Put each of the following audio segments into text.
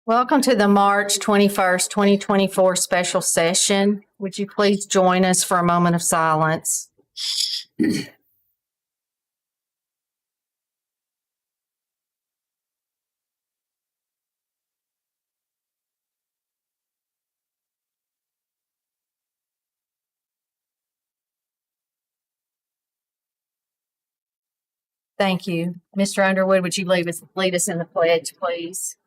Welcome to the March 21st, 2024 special session. Would you please join us for a moment of silence? Thank you. Mr. Underwood, would you lead us in the pledge, please?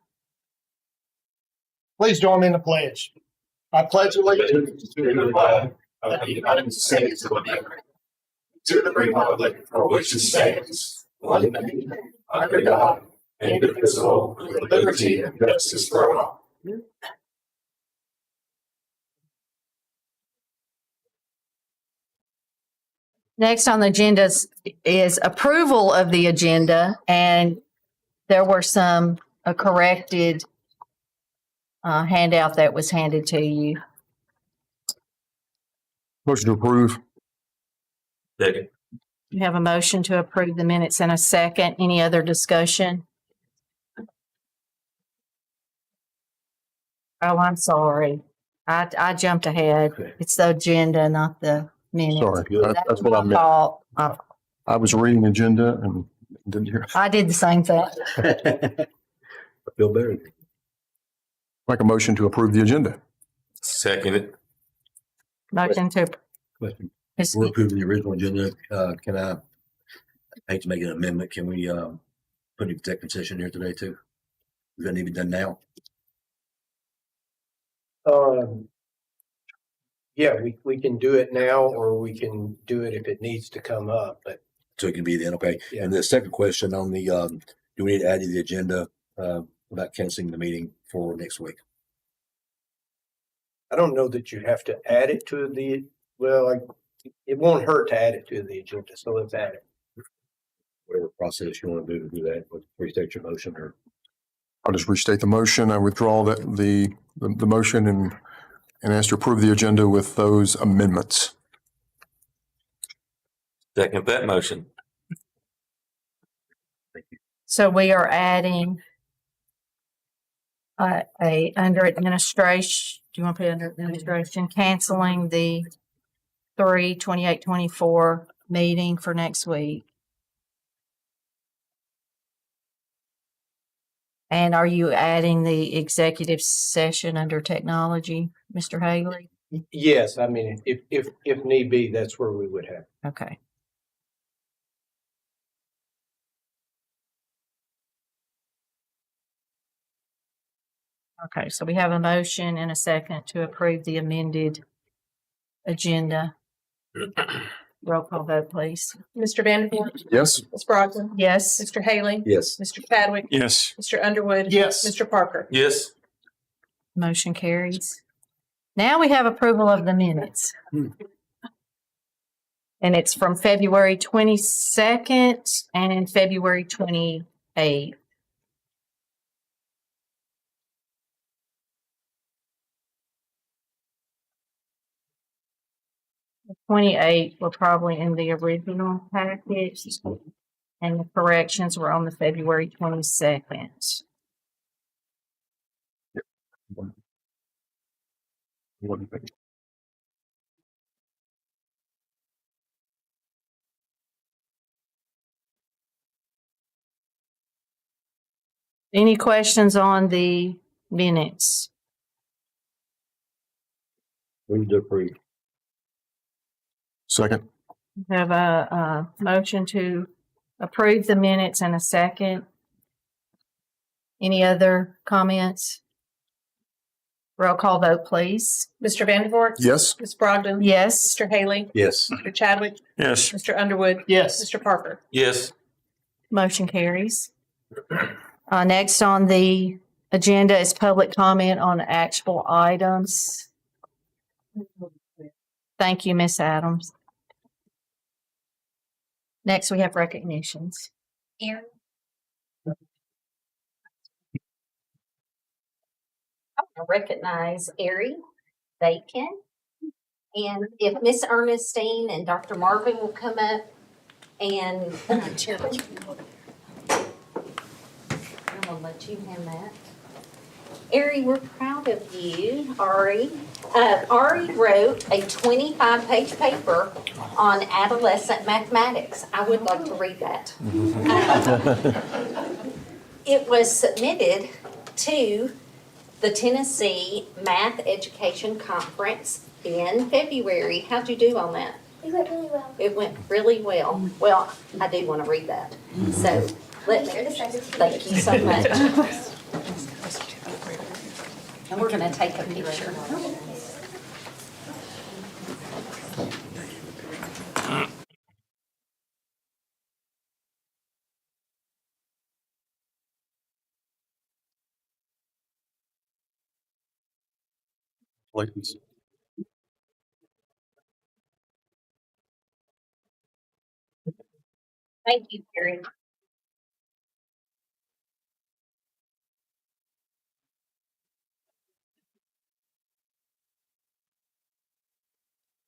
Please join me in the pledge. I pledge allegiance to the flag of the United States of America, to the republic for which it stands, one nation, under God, indivisible, with liberty and justice for all. Next on the agenda is approval of the agenda, and there were a corrected handout that was handed to you. Motion to approve. Second. You have a motion to approve the minutes in a second. Any other discussion? Oh, I'm sorry. I jumped ahead. Okay. It's the agenda, not the minutes. Sorry, that's what I my meant. fault. I was reading the agenda and didn't hear. I did the same thing. I feel better. Make a motion to approve the agenda. Second it. Motion to. Question. Is- We're approving the original agenda. I hate to make an amendment. Can we put an executive session here today too? Does that need to be done now? Yeah, we can do it now, or we can do it if it needs to come up, but So it can be then, okay? Yeah. And the second question on the, do we need to add to the agenda about canceling the meeting for next week? I don't know that you have to add it to it won't hurt to add it to the agenda, so let's add it. Whatever process you want to do that, with restate your motion or. I'll just restate the motion. I withdraw the motion and ask to approve the agenda with those amendments. Second that motion. So we are adding under administration. Do you want to put under administration? Canceling the 3/28/24 meeting for next week. And are you adding the executive session under technology, Mr. Haley? Yes, I mean, if need be, that's where we would have. Okay. Okay, so we have a motion and a second to approve the amended agenda. Roll call vote, please. Mr. Vanderpool, Yes. Ms. Brogdon, Yes. Mr. Haley, Yes. Mr. Chadwick, Yes. Mr. Underwood, Yes. Mr. Parker. Yes. Motion carries. Now we have approval of the minutes. And it's from February 22nd and February 28th. 28 were probably in the original package, and the corrections were on the February 22nd. Any questions on the minutes? We need to approve. Second. We have a motion to approve the minutes and a second. Any other comments? Roll call vote, please. Mr. Vanderpool, Yes. Ms. Brogdon, Yes. Mr. Haley, Yes. Mr. Chadwick, Yes. Mr. Underwood, Yes. Mr. Parker. Yes. Motion carries. Next on the agenda is public comment on actual items. Thank you, Ms. Adams. Next, we have recognitions. Aaron? I recognize Ari Bacon. And if Miss Ernestine and Dr. Marvin will come up and Cherry. I'm gonna let you hand that. Ari, we're proud of you, Ari. Ari wrote a 25-page paper on adolescent mathematics. I would like to read that. It was submitted to the Tennessee Math Education Conference in February. How'd you do on that? It went really well. It went really well. Well, I do want to read that. So let me, thank you so much. And we're going to take a picture. Congratulations. Thank you, Carrie.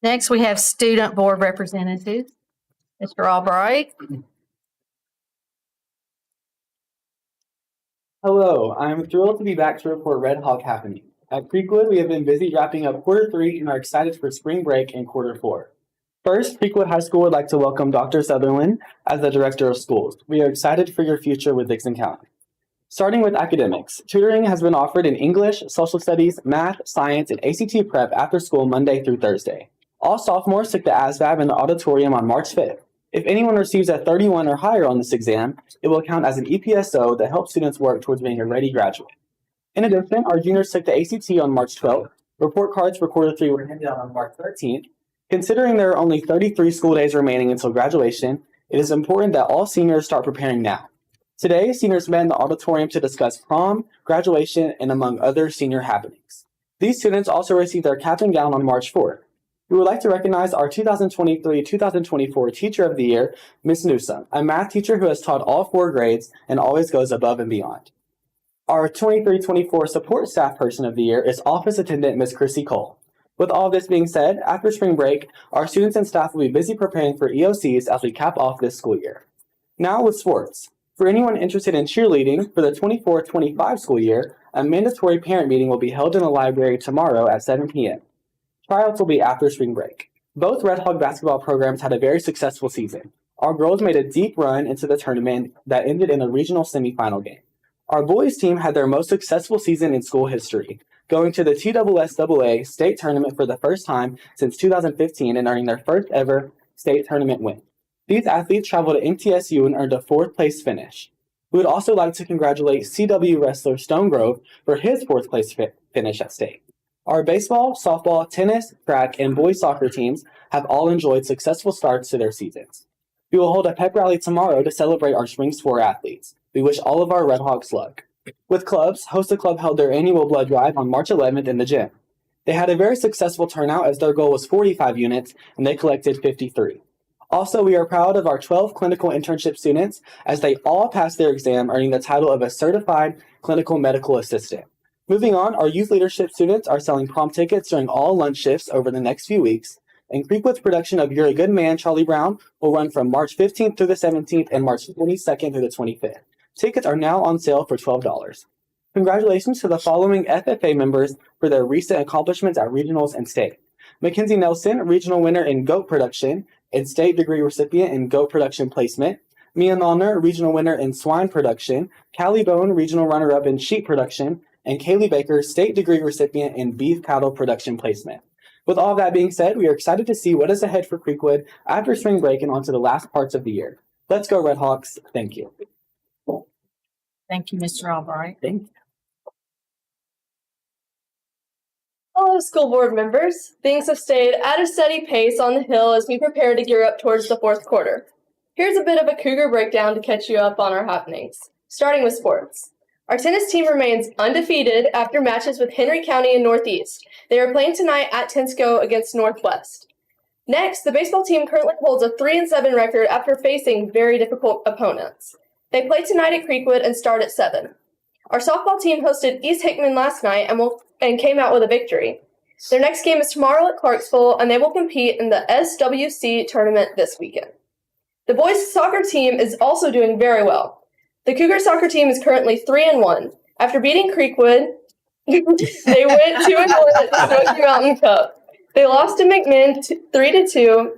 Next, we have student board representatives. Mr. Albright. Hello, I'm thrilled to be back to report Red Hawk happening. At Creekwood, we have been busy wrapping up quarter 3 and are excited for spring break and quarter 4. First, Creekwood High School would like to welcome Dr. Sutherland as the Director of Schools. We are excited for your future with Dickson County. Starting with academics, tutoring has been offered in English, social studies, math, science, and ACT prep after school Monday through Thursday. All sophomores took the ASVAB in the auditorium on March 5th. If anyone receives a 31 or higher on this exam, it will count as an EPSO that helps students work towards being a ready graduate. In addition, our juniors took the ACT on March 12th. Report cards for quarter 3 were handed out on March 13th. Considering there are only 33 school days remaining until graduation, it is important that all seniors start preparing now. Today, seniors met in the auditorium to discuss prom, graduation, and among other senior happenings. These students also received their cap and gown on March 4th. We would like to recognize our 2023-2024 Teacher of the Year, Ms. Newsom, a math teacher who has taught all 4 grades and always goes above and beyond. Our 23-24 Support Staff Person of the Year is Office Attendant Ms. Chrissy Cole. With all this being said, after spring break, our students and staff will be busy preparing for EOCs as we cap off this school year. Now with sports. For anyone interested in cheerleading for the 24-25 school year, a mandatory parent meeting will be held in the library tomorrow at 7 p.m. Tryouts will be after spring break. Both Red Hawk basketball programs had a very successful season. Our girls made a deep run into the tournament that ended in a regional semifinal game. Our boys team had their most successful season in school history, going to the TSSAA state tournament for the first time since 2015 and earning their first ever state tournament win. These athletes traveled to MTSU and earned a 4th place finish. We would also like to congratulate CW wrestler Stonegrove for his 4th place finish at state. Our baseball, softball, tennis, track, and boys soccer teams have all enjoyed successful starts to their seasons. We will hold a pep rally tomorrow to celebrate our spring sport athletes. We wish all of our Red Hawks luck. With clubs, Hosta Club held their annual blood drive on March 11th in the gym. They had a very successful turnout as their goal was 45 units and they collected 53. Also, we are proud of our 12 clinical internship students as they all passed their exam, earning the title of a certified clinical medical assistant. Moving on, our youth leadership students are selling prom tickets during all lunch shifts over the next few weeks, and Creekwood's production of You're a Good Man, Charlie Brown will run from March 15th through the 17th and March 22nd through the 25th. Tickets are now on sale for $12. Congratulations to the following FFA members for their recent accomplishments at regionals and state. Mackenzie Nelson, regional winner in goat production and state degree recipient in goat production placement. Mia Nallner, regional winner in swine production. Callie Bone, regional runner-up in sheep production. And Kaylee Baker, state degree recipient in beef cattle production placement. With all that being said, we are excited to see what is ahead for Creekwood after spring break and onto the last parts of the year. Let's go Red Hawks. Thank you. Thank you, Mr. Albright. Thank you. Hello, school board members. Things have stayed at a steady pace on the Hill as we prepare to gear up towards the 4th quarter. Here's a bit of a Cougar breakdown to catch you up on our happenings. Starting with sports. Our tennis team remains undefeated after matches with Henry County and Northeast. They are playing tonight at Tensco against Northwest. Next, the baseball team currently holds a 3-7 record after facing very difficult opponents. They play tonight at Creekwood and start at 7. Our softball team hosted East Hickman last night and came out with a victory. Their next game is tomorrow at Clarksville, and they will compete in the SWC tournament this weekend. The boys soccer team is also doing very well. The Cougar soccer team is currently 3-1. After beating Creekwood They went 2-1 at the Smoky Mountain Cup. They lost to McMinn 3-2.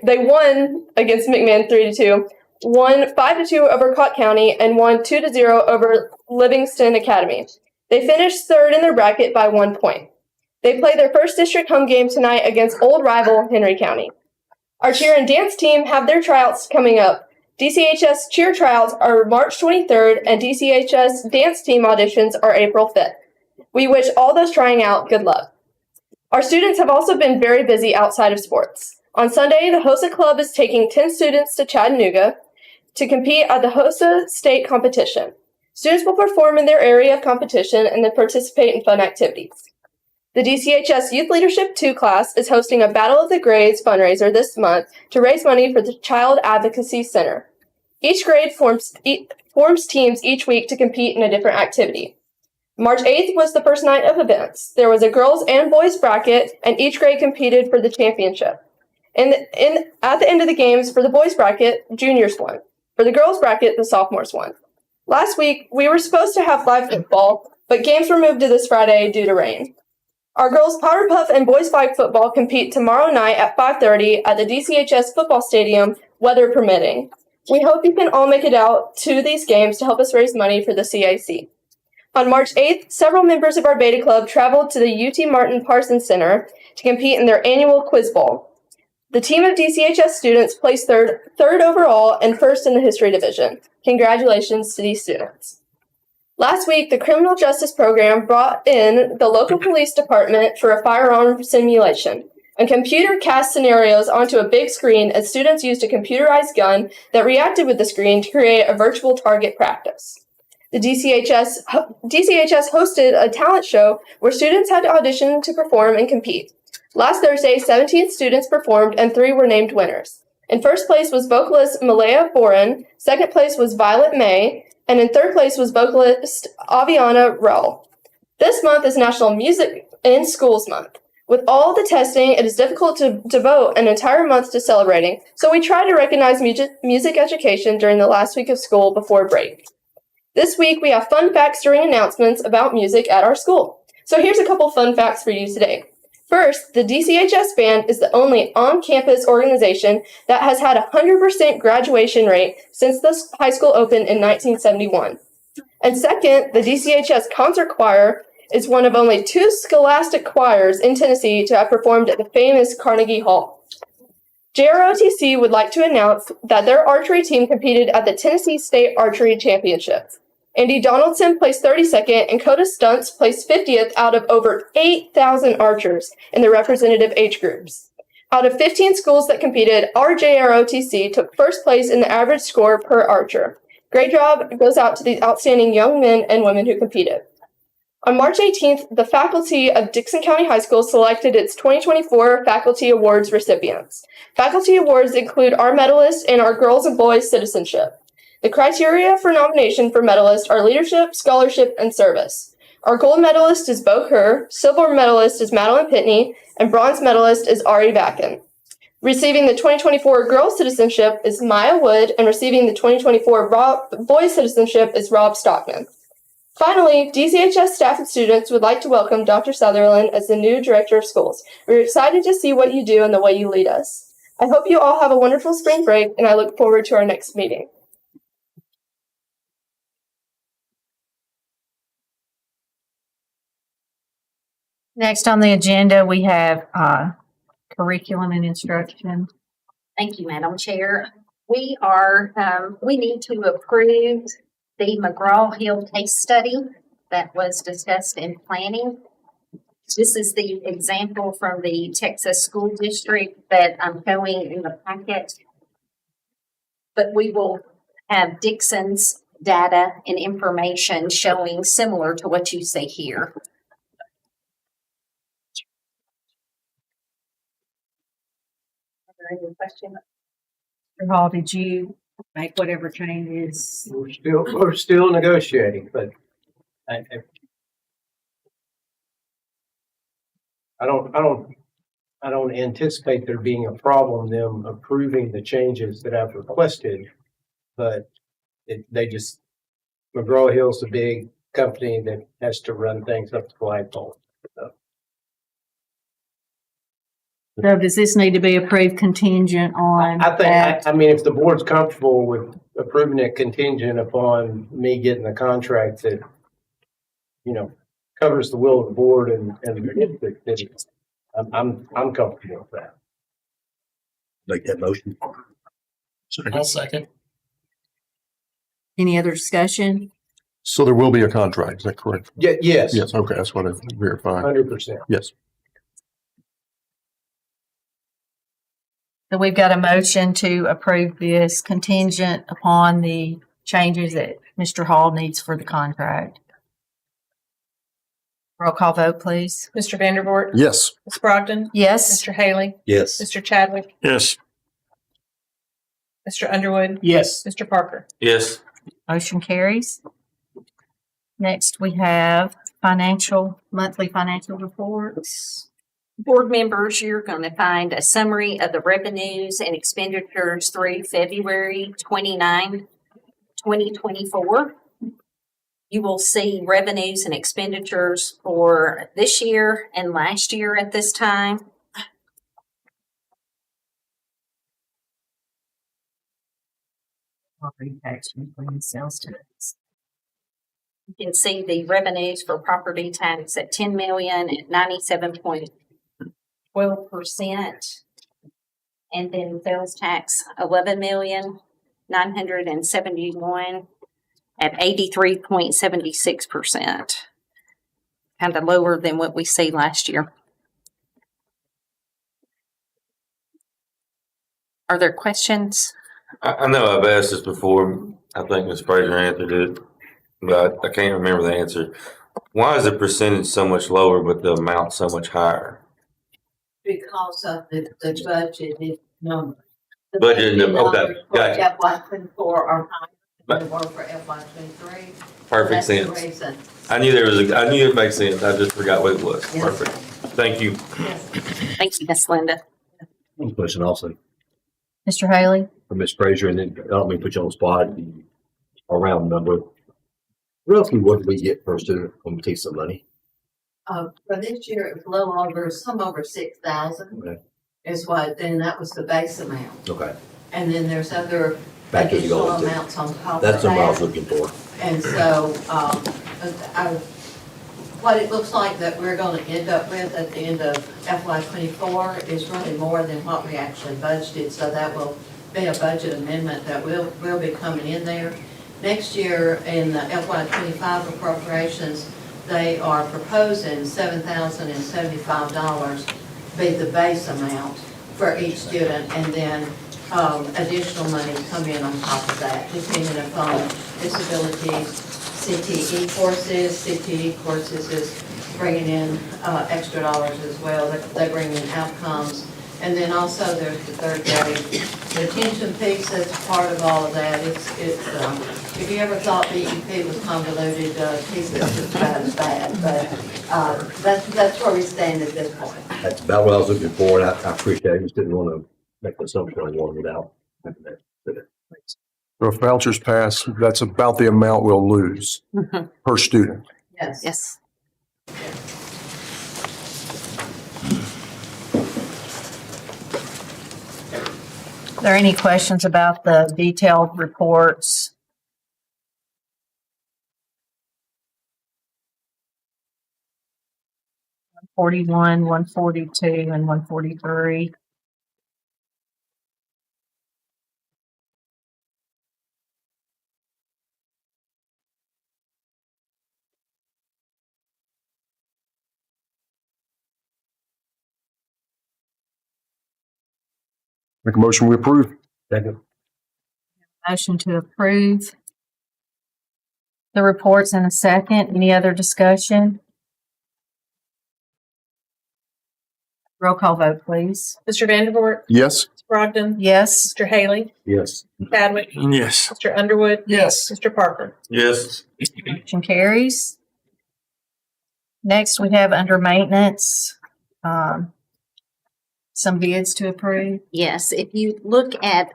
They won against McMinn 3-2, won 5-2 over Cott County, and won 2-0 over Livingston Academy. They finished third in their bracket by 1 point. They play their first district home game tonight against old rival Henry County. Our cheer and dance team have their tryouts coming up. DCHS cheer tryouts are March 23rd, and DCHS dance team auditions are April 5th. We wish all those trying out good luck. Our students have also been very busy outside of sports. On Sunday, the HOSA Club is taking 10 students to Chattanooga to compete at the HOSA state competition. Students will perform in their area of competition and then participate in fun activities. The DCHS Youth Leadership 2 class is hosting a Battle of the Grades fundraiser this month to raise money for the Child Advocacy Center. Each grade forms teams each week to compete in a different activity. March 8th was the first night of events. There was a girls and boys bracket, and each grade competed for the championship. At the end of the games for the boys bracket, juniors won. For the girls bracket, the sophomores won. Last week, we were supposed to have live football, but games were moved to this Friday due to rain. Our girls Powder Puff and boys flag football compete tomorrow night at 5:30 at the DCHS football stadium, weather permitting. We hope you can all make it out to these games to help us raise money for the CIC. On March 8th, several members of our Beta Club traveled to the UT Martin Parsons Center to compete in their annual Quiz Bowl. The team of DCHS students placed third overall and first in the history division. Congratulations to these students. Last week, the Criminal Justice Program brought in the local police department for a firearm simulation. A computer cast scenarios onto a big screen as students used a computerized gun that reacted with the screen to create a virtual target practice. The DCHS hosted a talent show where students had to audition to perform and compete. Last Thursday, 17 students performed and 3 were named winners. In first place was vocalist Malaya Boren, second place was Violet May, and in third place was vocalist Aviana Rell. This month is National Music in Schools Month. With all the testing, it is difficult to devote an entire month to celebrating, so we try to recognize music education during the last week of school before break. This week, we have fun facts during announcements about music at our school. So here's a couple fun facts for you today. First, the DCHS Band is the only on-campus organization that has had a 100% graduation rate since the high school opened in 1971. And second, the DCHS Concert Choir is one of only 2 scholastic choirs in Tennessee to have performed at the famous Carnegie Hall. JROTC would like to announce that their archery team competed at the Tennessee State Archery Championship. Andy Donaldson placed 32nd and Coda Stunts placed 50th out of over 8,000 archers in the representative age groups. Out of 15 schools that competed, our JROTC took first place in the average score per archer. Great job goes out to the outstanding young men and women who competed. On March 18th, the faculty of Dickson County High School selected its 2024 Faculty Awards recipients. Faculty awards include our medalists and our Girls and Boys Citizenship. The criteria for nomination for medalists are leadership, scholarship, and service. Our gold medalist is Bo Kerr, silver medalist is Madeline Pitney, and bronze medalist is Ari Bakken. Receiving the 2024 Girls Citizenship is Maya Wood, and receiving the 2024 Boys Citizenship is Rob Stockman. Finally, DCHS staff and students would like to welcome Dr. Sutherland as the new Director of Schools. We're excited to see what you do and the way you lead us. I hope you all have a wonderful spring break, and I look forward to our next meeting. Next on the agenda, we have curriculum and instruction. Thank you, Madam Chair. We need to approve the McGraw-Hill case study that was discussed in planning. This is the example from the Texas School District that I'm showing in the packet. But we will have Dickson's data and information showing similar to what you see here. Any question? Mr. Hall, did you make whatever changes? We're still negotiating, but I don't anticipate there being a problem them approving the changes that I've requested, but McGraw Hill's a big company that has to run things up the flagpole. So does this need to be approved contingent on I think, that? I mean, if the board's comfortable with approving it contingent upon me getting the contract that, you know, covers the will of the board and I'm comfortable with that. Make that motion. I'll second. Any other discussion? So there will be a contract, is that correct? Yeah, yes, Yes, okay, that's what I verified. 100%. Yes. So we've got a motion to approve this contingent upon the changes that Mr. Hall needs for the contract. Roll call vote, please. Mr. Vandervoort. Yes. Ms. Brogdon. Yes. Mr. Haley. Yes. Mr. Chadwick. Yes. Mr. Underwood. Yes. Mr. Parker. Yes. Motion carries. Next, we have monthly financial reports. Board members, you're going to find a summary of the revenues and expenditures through February 29, 2024. You will see revenues and expenditures for this year and last year at this time. Property tax, including sales tax. You can see the revenues for property tax at 10 million at 97.12%. And then sales tax 11,971,000 at 83.76%. Kind of lower than what we see last year. Are there questions? I know I've asked this before. I think Ms. Fraser answered it, but I can't remember the answer. Why is the percentage so much lower, but the amount so much higher? Because of the budgeted number. The Budgeted number, okay, numbers for gotcha. FY 24 are higher than they were for FY 23. Perfect That's the sense. reason. I knew I knew it makes sense. I just forgot what it was. Yes. Perfect. Thank you. Thank you, Ms. Linda. One question also Mr. Haley? for Ms. Fraser, and then I don't mean to put you on the spot, around number. Roughly, what did we get per student when we take some money? For this year, it was a little over, some over 6,000 Okay. is what, then that was the base amount. Okay. And then there's other Factors you additional go into. amounts on top of That's what I was that. looking for. And so, what it looks like that we're gonna end up with at the end of FY 24 is really more than what we actually budgeted, so that will be a budget amendment that will be coming in there. Next year, in the FY 25 appropriations, they are proposing $7,075 be the base amount for each student, and then additional money come in on top of that, depending upon disabilities, CTE courses is bringing in extra dollars as well. They bring in outcomes. And then also there's the third grade retention piece that's part of all of that. It's if you ever thought BEP was convoluted, piece is just about as bad. But that's where we stand at this point. That's about what I was looking for, and I appreciate it. I just didn't want to make the assumption on one without having that. So if vouchers pass, that's about the amount we'll lose per student. Yes. Yes. Are there any questions about the detailed reports? $141, $142, and $143. Make a motion, we approve. Second. Motion to approve the reports in a second. Any other discussion? Roll call vote, please. Mr. Vandervoort. Yes. Ms. Brogdon. Yes. Mr. Haley. Yes. Chadwick. Yes. Mr. Underwood. Yes. Mr. Parker. Yes. Motion carries. Next, we have under maintenance, some bids to approve. Yes, if you look at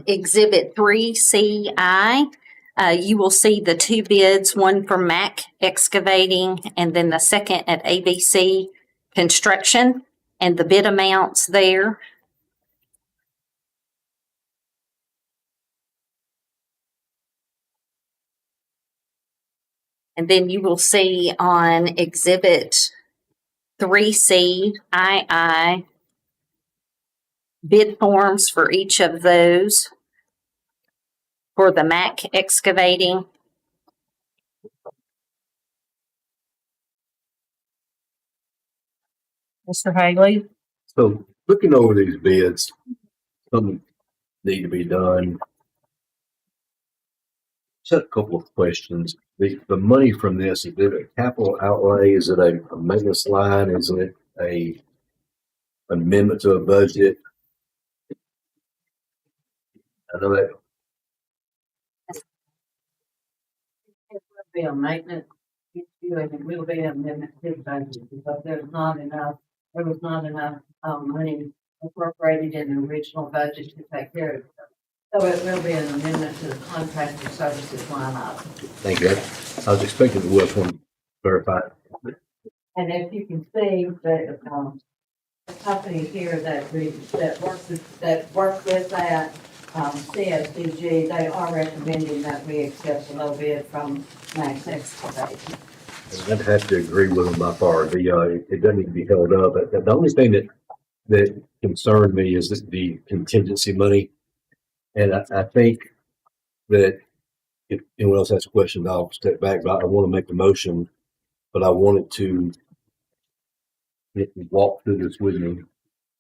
Exhibit 3CI, You will see the two bids, one for Mac Excavating and then the second at ABC Construction, and the bid amounts there. And then you will see on Exhibit 3C, II, bid forms for each of those. For the Mac Excavating, Mr. Haley? So looking over these bids, some need to be done. Just a couple of questions. The money from this, is it a capital outlay? Is it a maintenance line? Is it a amendment to a budget? I know that It will be a maintenance issue, and it will be an amendment to the budget, because there was not enough money appropriated in the original budget to take care of it. So it will be an amendment to the contractor services line item. Thank you. I was expecting it was one verified. And if you can see that, the company here that works with that, CSDG, they are recommending that we accept the low bid from Max Excavating. I'd have to agree with them by far. It doesn't need to be held up. But the only thing that concerned me is the contingency money. And I think that if anyone else has a question, I'll step back. But I want to make the motion, but I wanted to walk through this with me.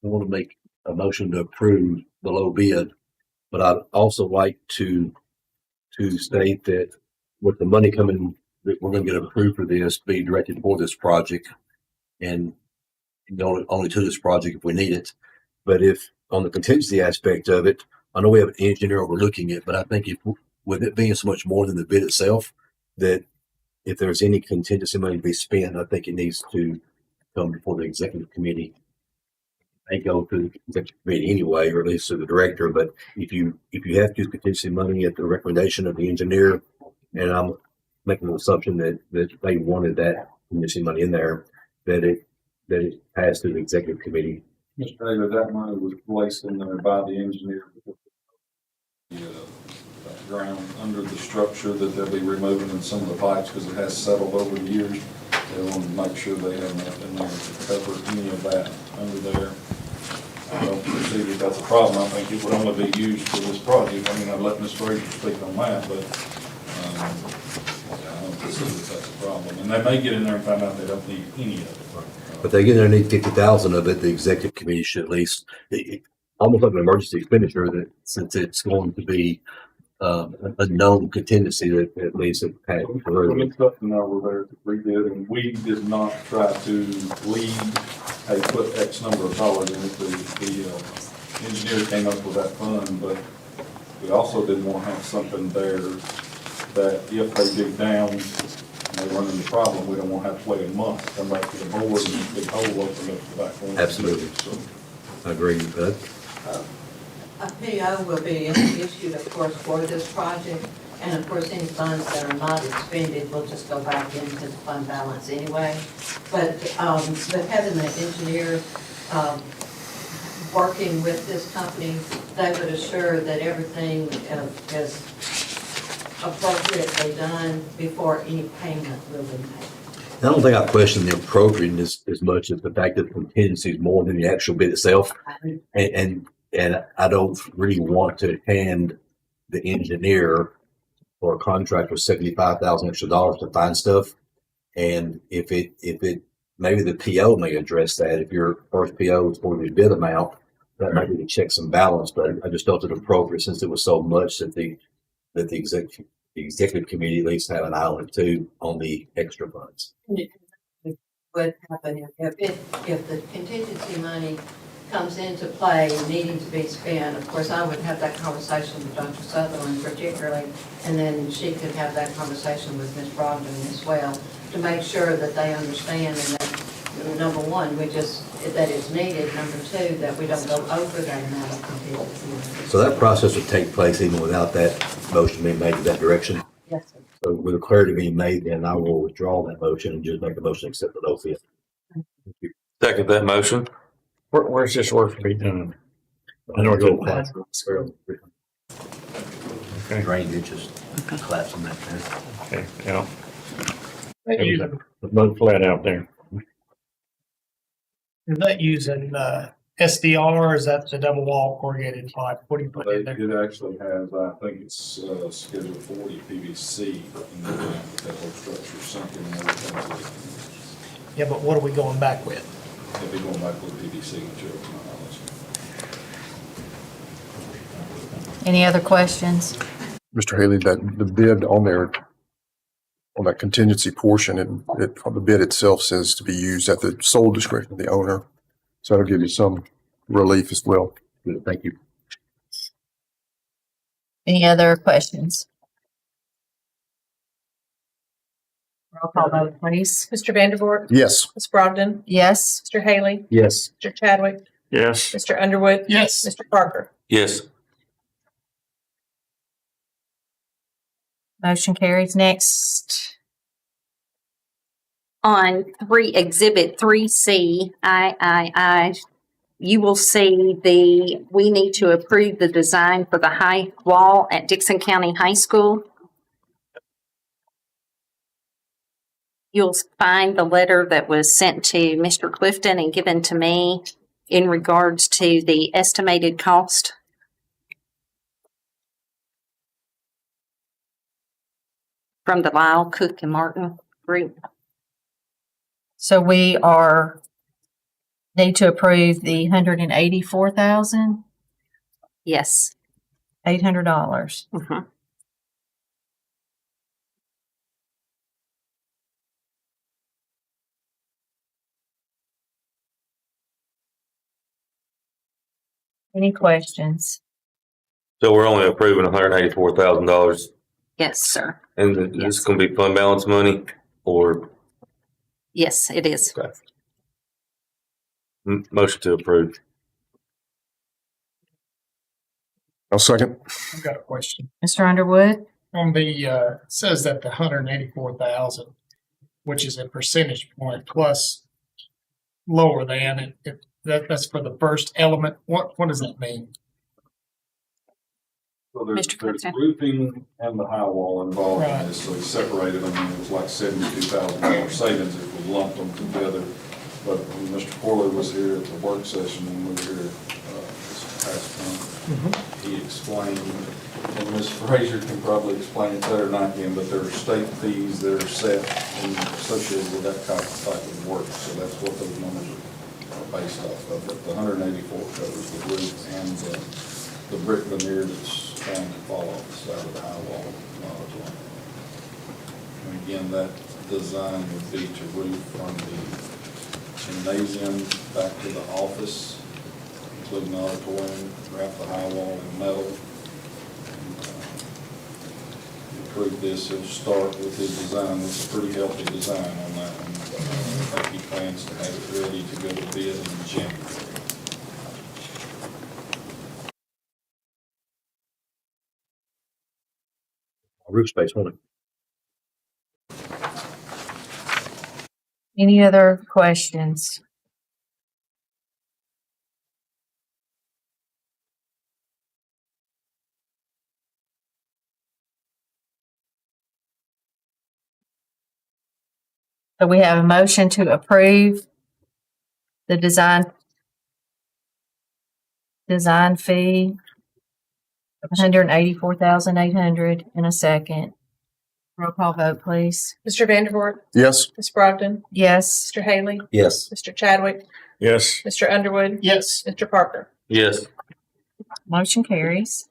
I want to make a motion to approve the low bid, but I'd also like to state that with the money coming, that we're going to get approved for this, be directed for this project, and only to this project if we need it. But if on the contingency aspect of it, I know we have an engineer overlooking it, but I think with it being so much more than the bid itself, that if there's any contingency money to be spent, I think it needs to come before the executive committee. They go to the executive committee anyway, or at least to the director. But if you have to use contingency money at the recommendation of the engineer, and I'm making an assumption that they wanted that contingency money in there, that it passed through the executive committee. Mr. Taylor, that money was placed in there by the engineer. Ground under the structure that they'll be removing in some of the pipes because it has settled over the years. They want to make sure they have enough in there to cover any of that under there. I don't perceive that that's a problem. I think it would only be used for this project. I mean, I'd let Ms. Frazier speak on that, but I don't perceive that that's a problem. And they may get in there and find out they don't need any of it. But they get there and need 50,000 of it. The executive committee should at least, almost like an emergency expenditure, that since it's going to be a known contingency, that at least it passed through. When it's up and over there to rebid, and we did not try to lead, hey, put X number of dollars in it. The engineer came up with that fund, but we also didn't want to have something there that if they dig down and they run into a problem, we don't want to have to wait a month to come back to the board and big hole open up the back one. Absolutely. So, I agree with that. A PO will be issued, of course, for this project, and of course, any funds that are not expended will just go back into the fund balance anyway. But having the engineer working with this company, they would assure that everything is appropriately done before any payment will be made. I don't think I question the appropriateness as much as the fact that the contingency is more than the actual bid itself. And I don't really want to hand the engineer or a contractor $75,000 extra dollars to find stuff. And if it maybe the PO may address that. If your first PO is for the bid amount, that might be the checks and balance. But I just felt it appropriate since it was so much that the executive committee at least had an eye on it too on the extra funds. What happen if the contingency money comes into play needing to be spent? Of course, I would have that conversation with Dr. Sutherland particularly, and then she could have that conversation with Ms. Brogdon as well to make sure that they understand, and that number one, that it's needed. Number two, that we don't go over that amount of contingency. So that process would take place even without that motion being made in that direction. Yes, sir. So with the clarity being made, then I will withdraw that motion and just make a motion to accept the low bid. Second that motion. Where's this work to be done? I don't go Okay. Drain ditches, collapsing that there. Okay, yeah. The mud flat out there. Is that using SDR or is that the double wall corrugated pipe? What do you put in there? It actually has, I think it's schedule 40 PVC in the ground, that whole structure sinking and everything. Yeah, but what are we going back with? They'll be going back with PVC material, to my knowledge. Any other questions? Mr. Haley, that the bid on there, on that contingency portion, on the bid itself says to be used at the sole discretion of the owner. So that'll give you some relief as well. Good, thank you. Any other questions? Roll call vote, please. Mr. Vandervoort, Yes. Ms. Brogdon, Yes. Mr. Haley, Yes. Mr. Chadwick, Yes. Mr. Underwood, Yes. Mr. Parker. Yes. Motion carries. Next. On Exhibit 3C, you will see we need to approve the design for the high wall at Dickson County High School. You'll find the letter that was sent to Mr. Clifton and given to me in regards to the estimated cost. From the Lyle, Cook, and Martin group. So we need to approve the $184,800. Yes. Mm-hmm. Any questions? So we're only approving $184,000, Yes, sir. and this is going to be fund balance money, or Yes, it is. motion to approve. I'll second. I've got a question. Mr. Underwood? On the, it says that the 184,000, which is a percentage point plus lower than that's for the first element. What does that mean? So there's Mr. Clifton. roofing and the high wall involved in Right. this, so we separated them, and it was like $72,000 savings if we lumped them together. But when Mr. Porter was here at the work session when we were here this past month, he explained, and Ms. Frazier can probably explain it better than I can, but there are state fees that are set and associated with that type of work, so that's what those numbers are based off of. But the 184 covers the roof and the brick veneer that's going to fall off the side of the high wall auditorium. And again, that design would be to roof from the gymnasium back to the office, including the auditorium, wrap the high wall in metal. And, approve this, he'll start with his design. It's a pretty healthy design on that one. I think he plans to have it ready to go to bid in January. Roof space, won't it? Any other questions? So we have a motion to approve the design fee of $184,800 in a second. Roll call vote, please. Mr. Vandervoort, Yes. Ms. Brogdon, Yes. Mr. Haley, Yes. Mr. Chadwick, Yes. Mr. Underwood, Yes. Mr. Parker. Yes. Motion carries.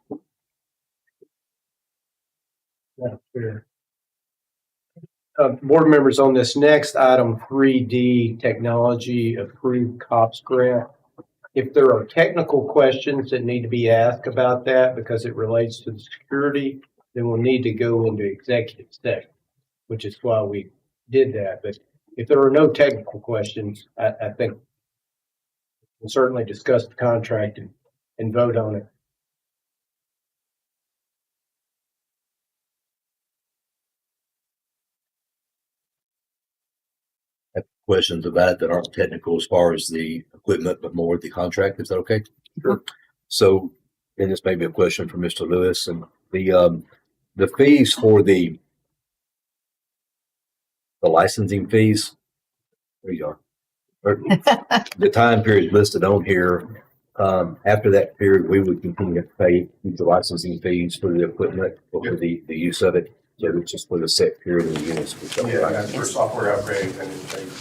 That's fair. Board members, on this next item, 3D technology approved COPS grant. If there are technical questions that need to be asked about that because it relates to the security, then we'll need to go into executive session, which is why we did that. But if there are no technical questions, I think we'll certainly discuss the contract and vote on it. questions about it that aren't technical as far as the equipment, but more the contract. Is that okay? Sure. So, and this may be a question for Mr. Lewis, and the fees for the licensing fees. There you are. The time period listed on here. After that period, we would continue to pay the licensing fees for the equipment or for the use of it. So it's just for the set period of the units. Yeah, that's for software upgrades, and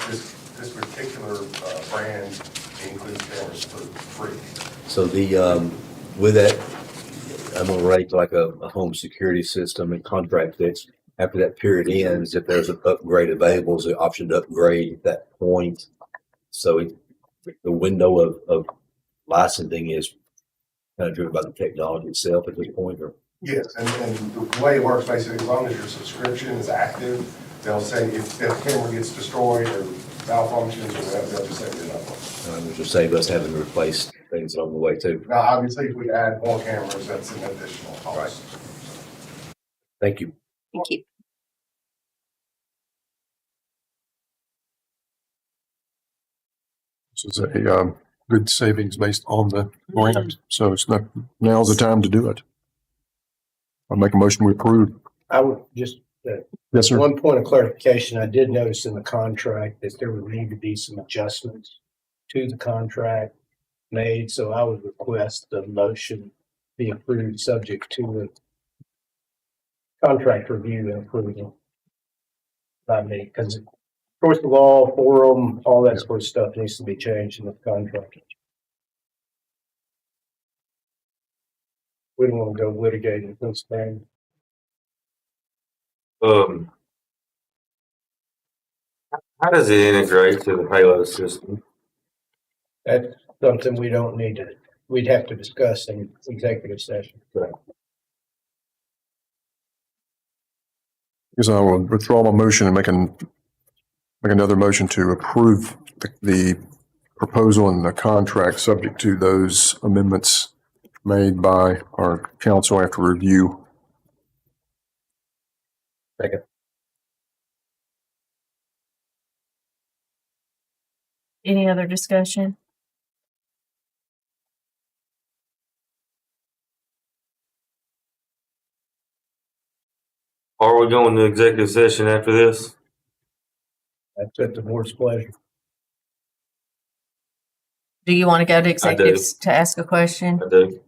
this particular brand includes cameras for free. So with that, I'm gonna rate like a home security system and contract fix. After that period ends, if there's an upgrade available, there's an option to upgrade at that point. So the window of licensing is kind of driven by the technology itself at this point, or? Yes, and the way it works basically, as long as your subscription is active, they'll say if the camera gets destroyed or malfunctions or whatever, they'll just send you another one. Which will save us having to replace things along the way too. Now, obviously, if we add more cameras, that's an additional cost. Thank you. Thank you. This is a good savings based on the grant, so it's not, now's the time to do it. I'll make a motion we approve. I would just, Yes, sir. one point of clarification, I did notice in the contract that there would need to be some adjustments to the contract made, so I would request the motion be approved subject to the contract review and approval by me, because choice of law, forum, all that sort of stuff needs to be changed in the contract. We don't want to go litigating this thing. How does it integrate to the Halo system? That's something we don't need to, we'd have to discuss in executive session. Because I will withdraw my motion and make another motion to approve the proposal and the contract subject to those amendments made by our council after review. Second. Any other discussion? Are we going to executive session after this? That's at the board's pleasure. Do you want to go to executives to ask a question? I do.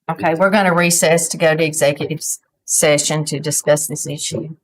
Okay, we're going to recess to go to executive session to discuss this issue.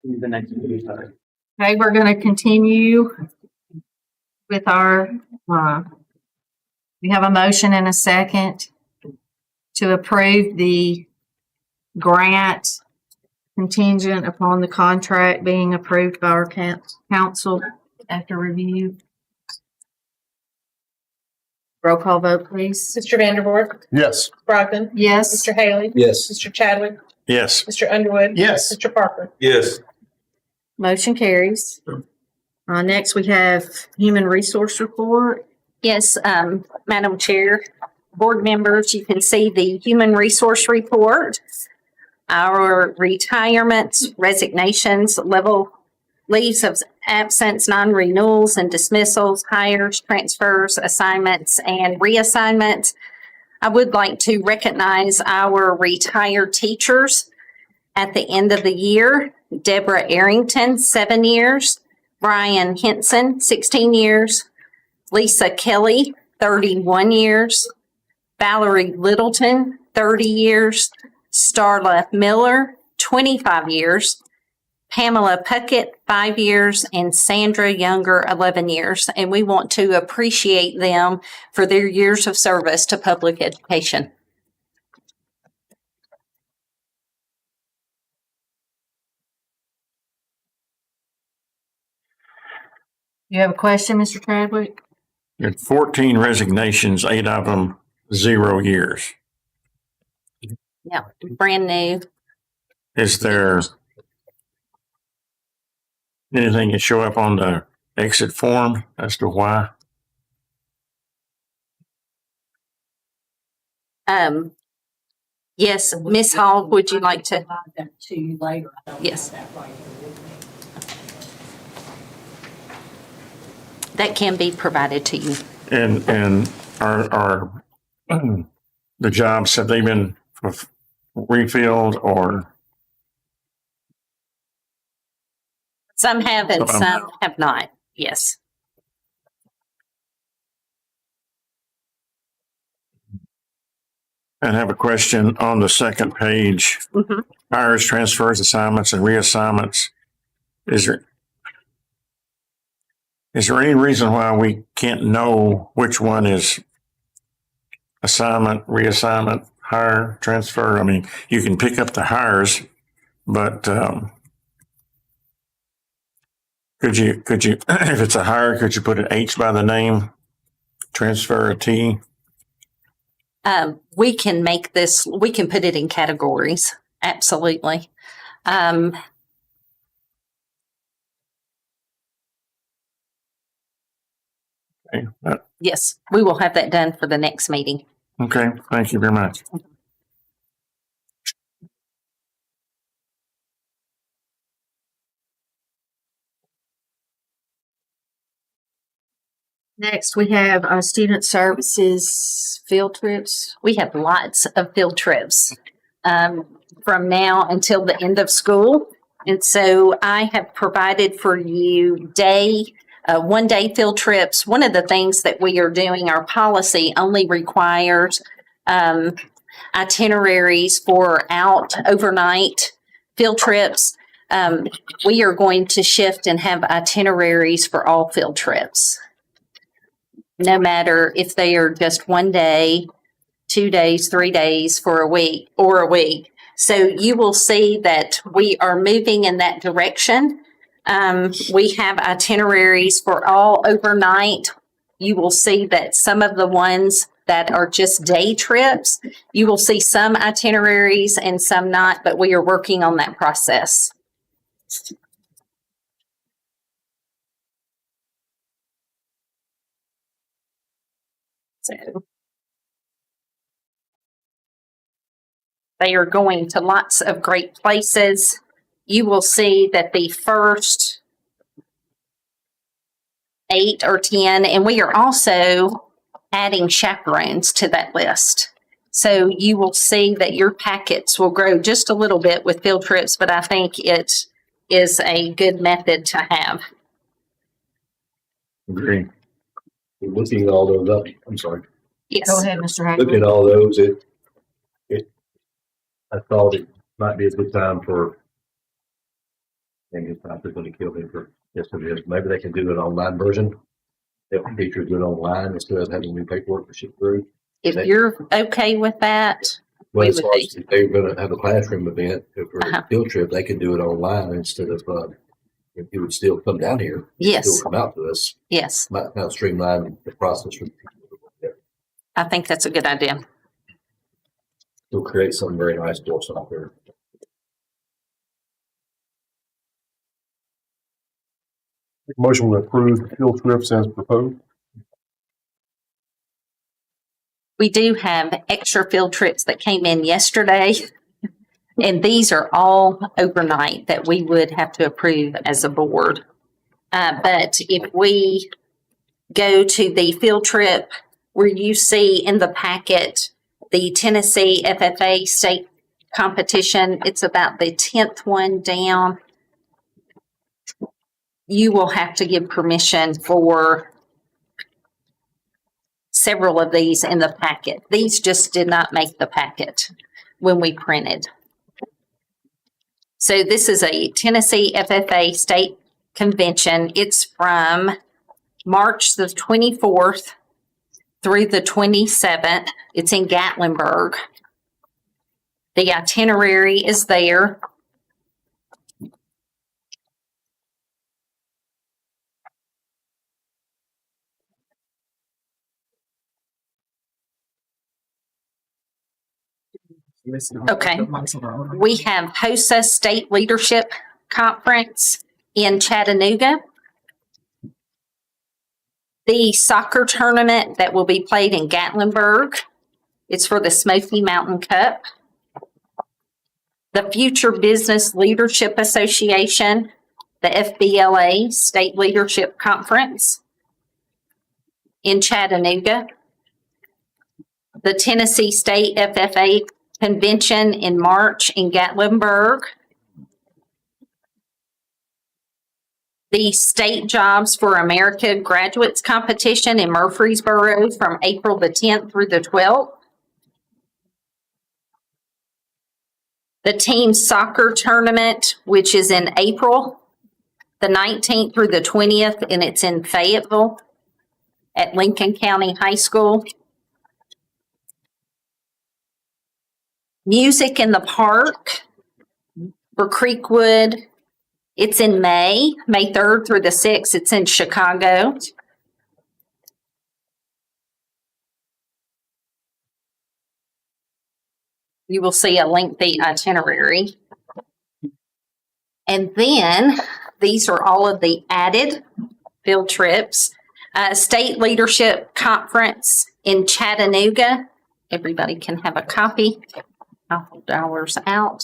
The next meeting. Okay, we're going to continue with our, we have a motion and a second to approve the grant contingent upon the contract being approved by our council after review. Roll call vote, please. Mr. Vanderboard, Yes. Brogdon, Yes. Mr. Haley, Yes. Mr. Chadwick, Yes. Mr. Underwood. Yes. Mr. Parker. Yes. Motion carries. Next, we have human resource report. Yes, Madam Chair, board members, you can see the human resource report, our retirements, resignations, level leaves of absence, non-renewals and dismissals, hires, transfers, assignments, and reassignments. I would like to recognize our retired teachers at the end of the year. Deborah Arrington, 7 years. Brian Henson, 16 years. Lisa Kelly, 31 years. Valerie Littleton, 30 years. Starla Miller, 25 years. Pamela Puckett, 5 years, and Sandra Younger, 11 years. And we want to appreciate them for their years of service to public education. You have a question, Mr. Chadwick? You had 14 resignations, 8 of them 0 years. Yeah, brand new. Is there anything that show up on the exit form as to why? Yes, Ms. Hall, would you like to? That to you later. I don't Yes. have that right here with me. That can be provided to you. And are the jobs, have they been refilled or? Some have and some have not. Yes. I have a question on the second page. Mhm. Hires, transfers, assignments, and reassignments. Is there any reason why we can't know which one is assignment, reassignment, hire, transfer? I mean, you can pick up the hires, but could you if it's a hire, could you put an H by the name, transfer a T? We can make this, we can put it in categories. Absolutely. Okay, Yes, we will have that done for the next meeting. okay, thank you very much. Next, we have student services field trips. We have lots of field trips from now until the end of school. And so I have provided for you one-day field trips. One of the things that we are doing, our policy only requires itineraries for overnight field trips. We are going to shift and have itineraries for all field trips, no matter if they are just 1 day, 2 days, 3 days, for a week, or a week. So you will see that we are moving in that direction. We have itineraries for all overnight. You will see that some of the ones that are just day trips, you will see some itineraries and some not, but we are working on that process. So they are going to lots of great places. You will see that the first 8 or 10, and we are also adding chaperones to that list. So you will see that your packets will grow just a little bit with field trips, but I think it is a good method to have. Agree. Looking at all those up, I'm sorry. Yes. Go ahead, Mr. Looking Hagley. at all those, I thought it might be a good time for and his not going to kill him for this and this. Maybe they can do an online version. If the teachers do it online instead of having new paperwork to ship through. If you're okay with that, Well, we as would far be. as if they're going to have a classroom event for a field trip, they could do it online instead of, if you would still come down here. Yes. Still come out to us. Yes, Might now streamline the process for the people. I think that's a good idea. It'll create something very nice for us out there. Motion to approve the field trips as proposed. We do have extra field trips that came in yesterday. And these are all overnight that we would have to approve as a board. But if we go to the field trip where you see in the packet, the Tennessee FFA state competition, it's about the 10th one down. You will have to give permission for several of these in the packet. These just did not make the packet when we printed. So this is a Tennessee FFA state convention. It's from March the 24th through the 27th. It's in Gatlinburg. The itinerary is there. Okay. We have HOSA State Leadership Conference in Chattanooga. The soccer tournament that will be played in Gatlinburg. It's for the Smoky Mountain Cup. The Future Business Leadership Association, the FBLA State Leadership Conference in Chattanooga. The Tennessee State FFA Convention in March in Gatlinburg. The State Jobs for America Graduates Competition in Murfreesboro from April the 10th through the 12th. The Team Soccer Tournament, which is in April the 19th through the 20th, and it's in Fayetteville at Lincoln County High School. Music in the Park for Creekwood. It's in May 3rd through the 6th. It's in Chicago. You will see a lengthy itinerary. And then these are all of the added field trips. State Leadership Conference in Chattanooga. Everybody can have a copy. I'll hold ours out.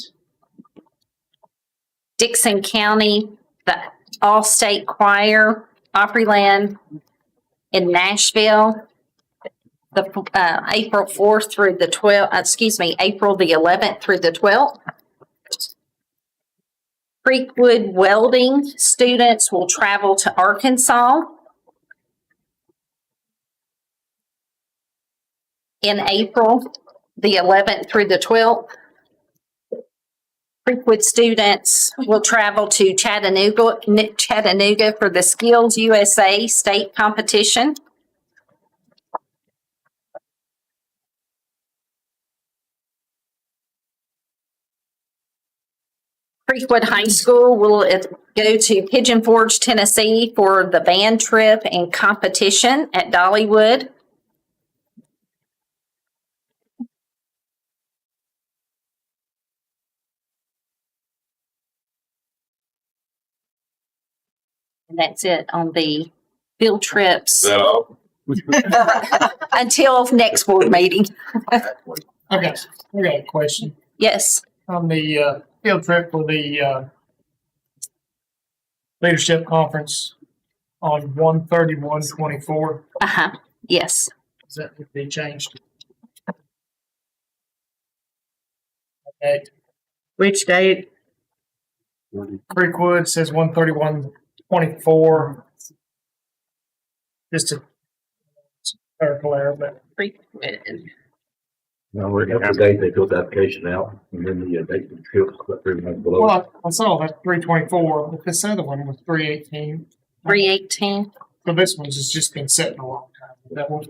Dickson County, the All-State Choir, Opryland in Nashville, the April 4th through the 12th, April the 11th through the 12th. Creekwood welding students will travel to Arkansas in April the 11th through the 12th. Creekwood students will travel to Chattanooga for the Skills USA state competition. Creekwood High School will go to Pigeon Forge, Tennessee for the band trip and competition at Dollywood. And that's it on the field trips until next board meeting. I got a question. Yes. On the field trip for the leadership conference on 1/31/24. Yes. Is that would be changed? Okay. Which date? Creekwood says 1/31/24. Just a clerical error, but Creekwood. That's the date they filled the application out, and then the date was filled, but they're not below. Well, I saw that 324, but this other one was 318. 318. So this one's just been sitting a long time. That one.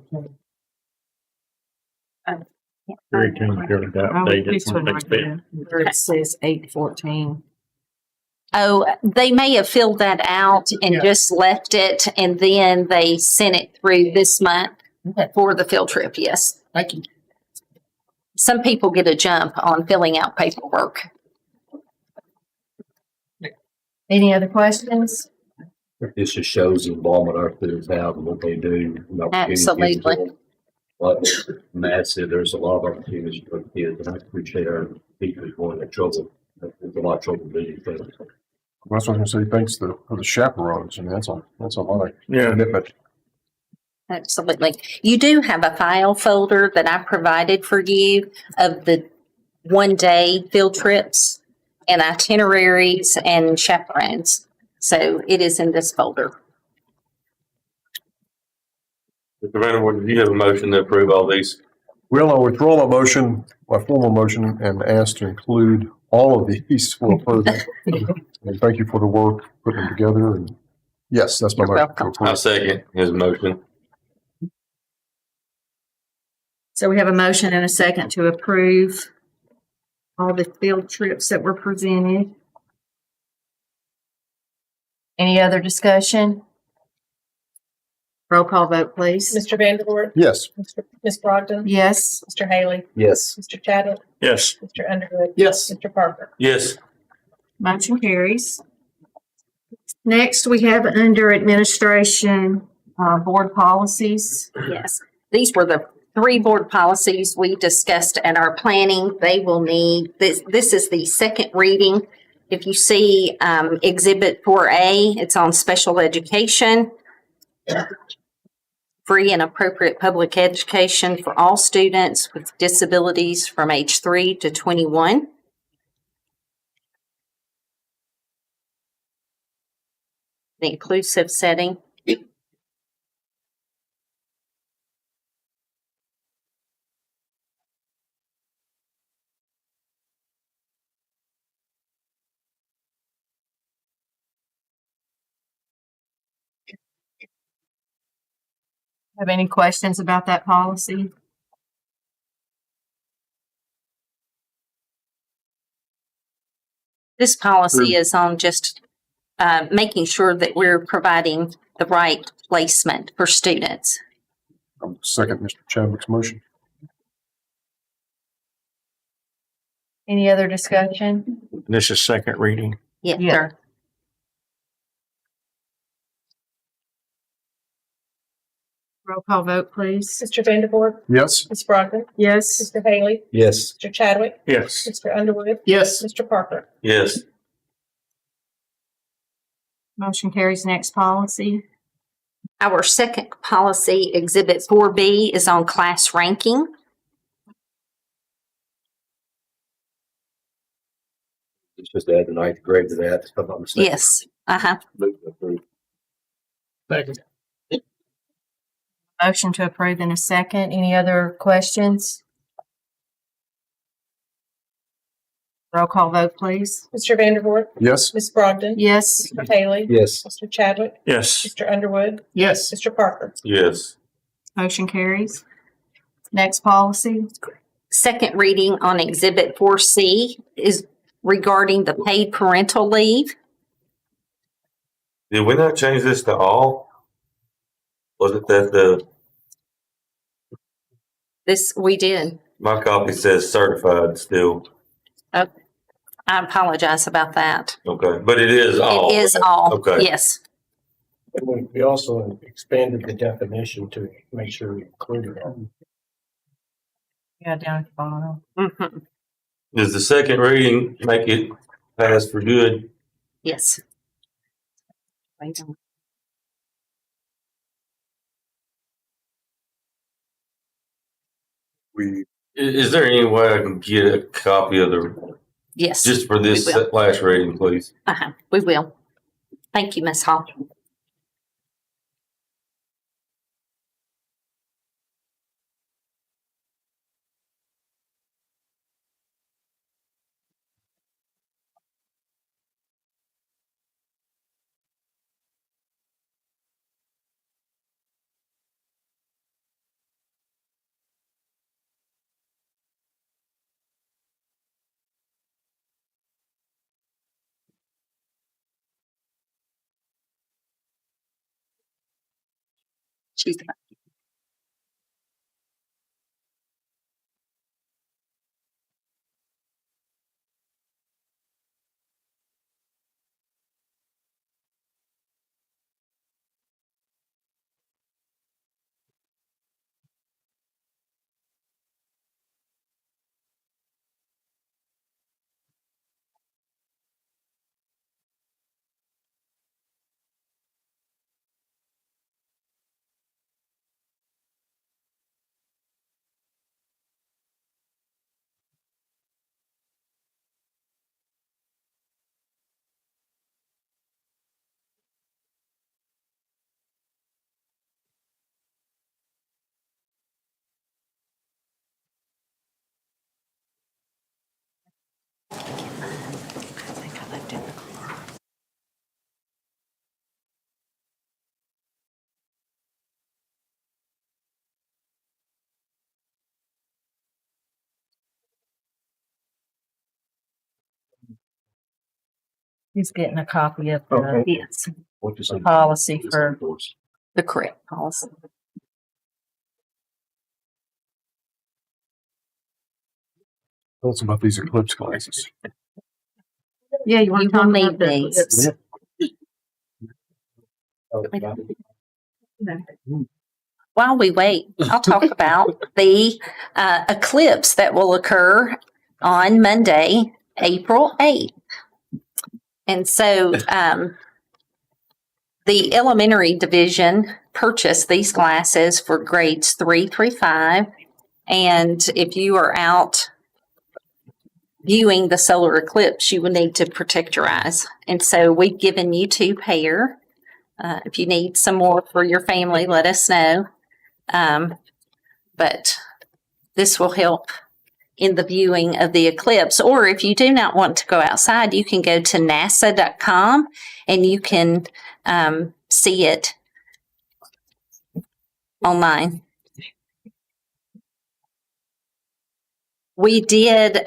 Oh, this one right here, where it says 814. Oh, they may have filled that out and Yeah. just left it, and then they sent it through this month Okay. for the field trip. Yes. Thank you. Some people get a jump on filling out paperwork. Any other questions? This just shows the involvement our students have and what they do. and opportunities Absolutely. given to them. Like Matt said, there's a lot of opportunities for kids, and I appreciate our teachers going to trouble. There's a lot of trouble doing things. That's what I was gonna say, thanks for the chaperones, and that's a lot of Yeah. commitment. Absolutely. You do have a file folder that I provided for you of the 1-day field trips and itineraries and chaperones. So it is in this folder. Mr. Vanderwood, do you have a motion to approve all these? Well, I'll withdraw my motion, my formal motion, and ask to include all of these for further. And thank you for the work putting them together, and yes, that's my You're motion. welcome. I'll second his motion. So we have a motion and a second to approve all the field trips that were presented. Any other discussion? Roll call vote, please. Mr. Vanderboard, Yes. Ms. Brogdon, Yes. Mr. Haley, Yes. Mr. Chadwick, Yes. Mr. Underwood, Yes. Mr. Parker. Yes. Motion carries. Next, we have under administration, board policies. Yes. These were the 3 board policies we discussed at our planning. They will need, this is the second reading. If you see Exhibit 4A, it's on special education. Free and appropriate public education for all students with disabilities from age 3 to 21. The inclusive setting. Have any questions about that policy? This policy is on just making sure that we're providing the right placement for students. Second Mr. Chadwick's motion. Any other discussion? This is second reading. Yes, Yeah. sir. Roll call vote, please. Mr. Vanderboard, Yes. Ms. Brogdon, Yes. Mr. Haley, Yes. Mr. Chadwick, Yes. Mr. Underwood, Yes. Mr. Parker. Yes. Motion carries. Next policy. Our second policy, Exhibit 4B, is on class ranking. It's just add the 9th grade to that, if I'm not mistaken. Yes. Uh-huh. Move to approve. Second. Motion to approve in a second. Any other questions? Roll call vote, please. Mr. Vanderboard, Yes. Ms. Brogdon, Yes. Mr. Haley, Yes. Mr. Chadwick, Yes. Mr. Underwood, Yes. Mr. Parker. Yes. Motion carries. Next policy. Second reading on Exhibit 4C is regarding the paid parental leave. Did we not change this to all? Was it that This, we did. my copy says certified still? I apologize about that. Okay, but it is all. It is all. Okay. Yes. And we also expanded the definition to make sure we included it. Yeah, down at the bottom. Mhm. Does the second reading make it pass for good? Yes. We Is there any way I can get a copy of the, Yes. just for this We will. last reading, please? Uh-huh. We will. Thank you, Ms. Hall. She's He's getting a copy of the yes, What you say? policy for the correct policy. Tell us about these eclipse classes. Yeah, you want You to talk will about need the these. Oh, While we wait, I'll talk about the eclipse that will occur on Monday, April 8th. And so the elementary division purchased these glasses for grades 3 through 5. And if you are out viewing the solar eclipse, you will need to protect your eyes. And so we've given you 2 pair. If you need some more for your family, let us know. But this will help in the viewing of the eclipse. Or if you do not want to go outside, you can go to nasa.com and you can see it online. We did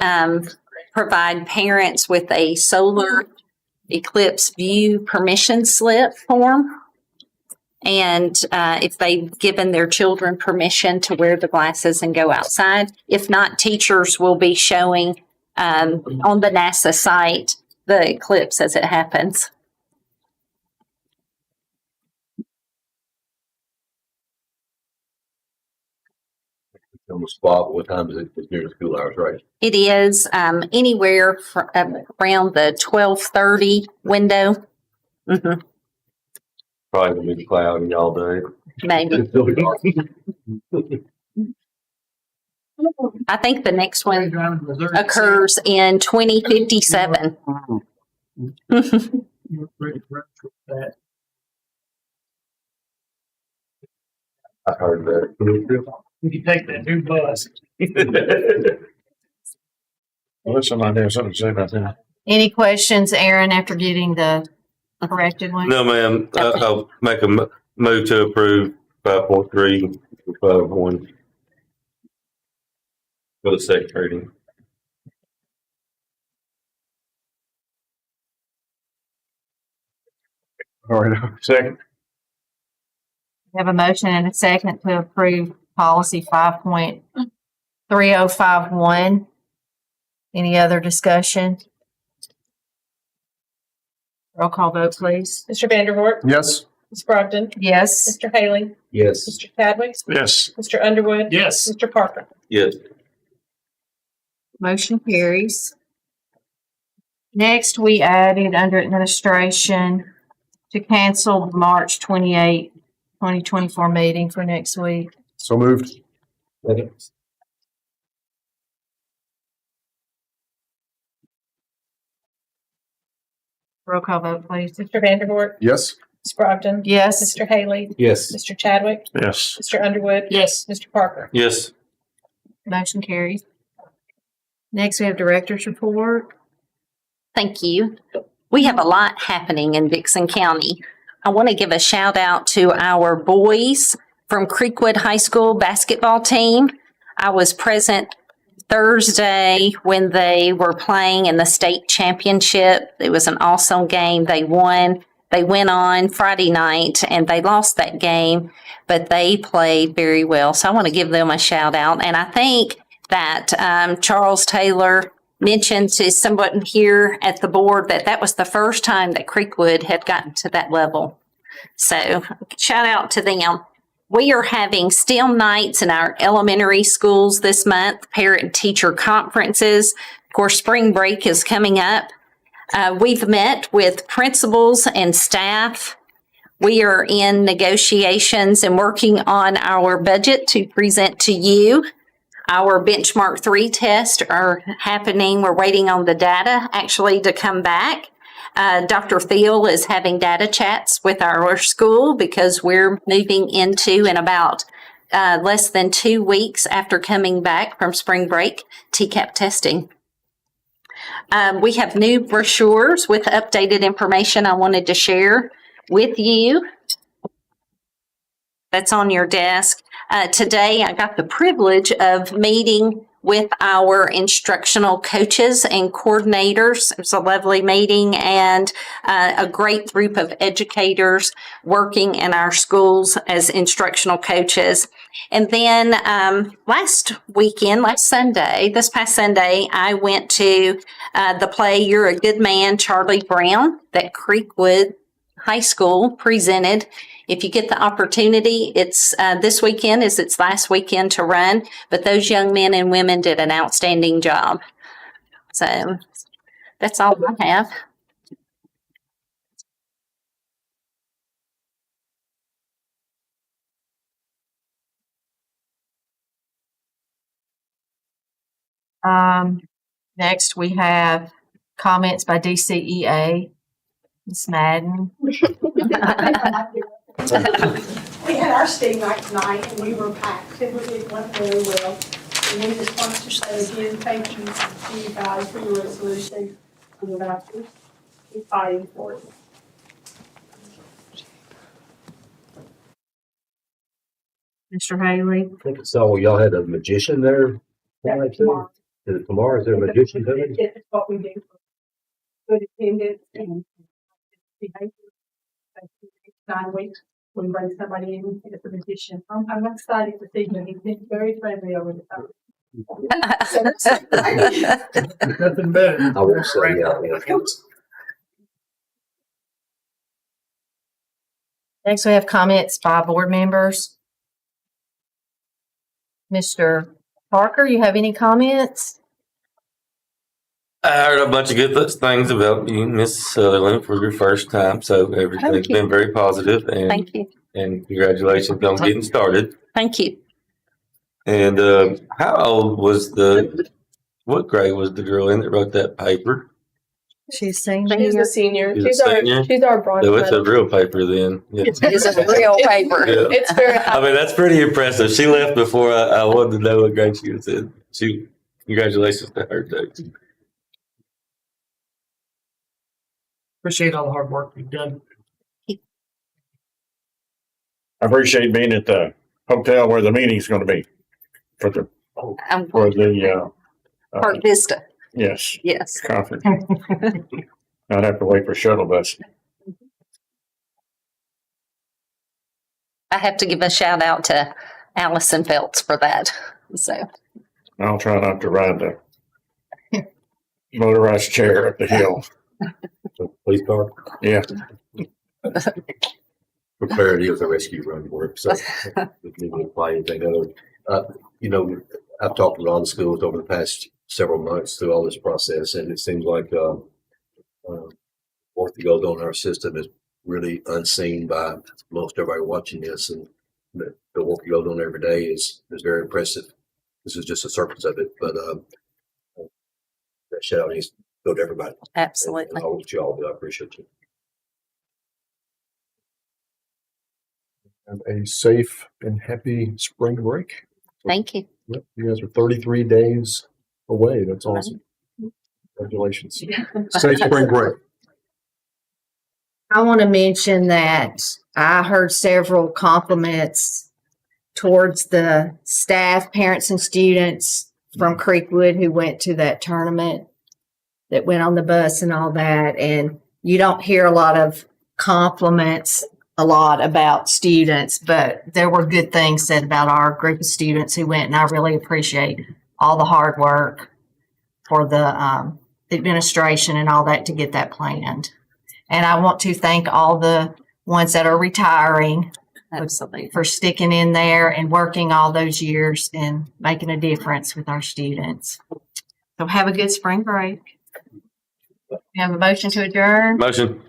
provide parents with a solar eclipse view permission slip form. And if they've given their children permission to wear the glasses and go outside. If not, teachers will be showing on the NASA site the eclipse as it happens. on the spot. What time is it? It's near the school hours, right? It is anywhere from around the 12:30 window. Mm-hmm. Probably gonna be cloudy all day. Maybe. It's still dark. I think the next one occurs in 2057. I heard that. You can take that new bus. Well, somebody has something to say about that. Any questions, Aaron, after getting the corrected one? No, ma'am. I'll make a move to approve 5.3, 5.1 for the second reading. All right, second. We have a motion and a second to approve policy 5.3051. Any other discussion? Roll call vote, please. Mr. Vanderhort, Yes. Ms. Brogdon, Yes. Mr. Haley, Yes. Mr. Chadwick, Yes. Mr. Underwood, Yes. Mr. Parker. Yes. Motion carries. Next, we added under administration to cancel the March 28, 2024 meeting for next week. So moved. Second. Roll call vote, please. Mr. Vanderhort, Yes. Ms. Brogdon, Yes. Mr. Haley, Yes. Mr. Chadwick, Yes. Mr. Underwood, Yes. Mr. Parker. Yes. Motion carries. Next, we have director's report. Thank you. We have a lot happening in Dickson County. I want to give a shout out to our boys from Creekwood High School basketball team. I was present Thursday when they were playing in the state championship. It was an awesome game. They won. They went on Friday night and they lost that game, but they played very well. So I want to give them a shout out. And I think that Charles Taylor mentioned to someone here at the board that that was the first time that Creekwood had gotten to that level. So shout out to them. We are having STEM nights in our elementary schools this month, parent teacher conferences. Of course, spring break is coming up. We've met with principals and staff. We are in negotiations and working on our budget to present to you. Our benchmark 3 tests are happening. We're waiting on the data actually to come back. Dr. Thiel is having data chats with our school because we're moving into in about less than 2 weeks after coming back from spring break TCAP testing. We have new brochures with updated information I wanted to share with you. That's on your desk. Today, I got the privilege of meeting with our instructional coaches and coordinators. It was a lovely meeting and a great group of educators working in our schools as instructional coaches. And then this past Sunday, I went to the play You're a Good Man, Charlie Brown, that Creekwood High School presented. If you get the opportunity, it's this weekend is its last weekend to run, but those young men and women did an outstanding job. So that's all I have. Next, we have comments by DCEA. Ms. Madden. We had our STEAM night tonight and we were packed. It went very well. And we just want to say again, thank you to you guys for your resolution and the vouchers. Keep fighting for it. Mr. Haley. I think it's all, y'all had a magician there. Tomorrow. Is it tomorrow? Is there a magician coming? It's what we do for good attendance and behavior. 9 weeks, we bring somebody in as a magician. I'm excited to see him. He's been very friendly over the time. Nothing better. I won't say, yeah. Next, we have comments by board members. Mr. Parker, you have any comments? I heard a bunch of good things about you, Miss Sutherland, for your first time. So everything's been very positive, and Thank you. And congratulations on getting started. Thank you. And how old was what grade was the girl in that wrote that paper? She's saying She's a senior. She's a senior? She's our bronze So it's a medal. real paper then. Yeah. It's a real paper. Yeah. It's very I mean, that's pretty impressive. She left before I wanted to know what grade she was in. Congratulations to her too. Appreciate all the hard work you've done. I appreciate being at the hotel where the meeting's going to be for the Park Vista. yes, Yes. conference. I'd have to wait for shuttle bus. I have to give a shout out to Allison Feltz for that. So I'll try not to ride the motorized chair up the hill. Police car. Yeah. For clarity of the rescue run work, so we can even apply anything other. I've talked with all the schools over the past several months through all this process, and it seems like work that goes on in our system is really unseen by most everybody watching this, and the work that goes on every day is very impressive. This is just a surface of it, but that shout out needs to go to everybody. absolutely. And all that y'all do, I appreciate you. Have a safe and happy spring break. Thank you. Yep, you guys are 33 days away. That's awesome. Congratulations. Safe spring break. I want to mention that I heard several compliments towards the staff, parents, and students from Creekwood who went to that tournament, that went on the bus and all that. And you don't hear a lot of compliments a lot about students, but there were good things said about our group of students who went, and I really appreciate all the hard work for the administration and all that to get that planned. And I want to thank all the ones that are retiring for sticking in there and working all those years and making a difference with our students. So have a good spring break. We have a motion to adjourn. Motion.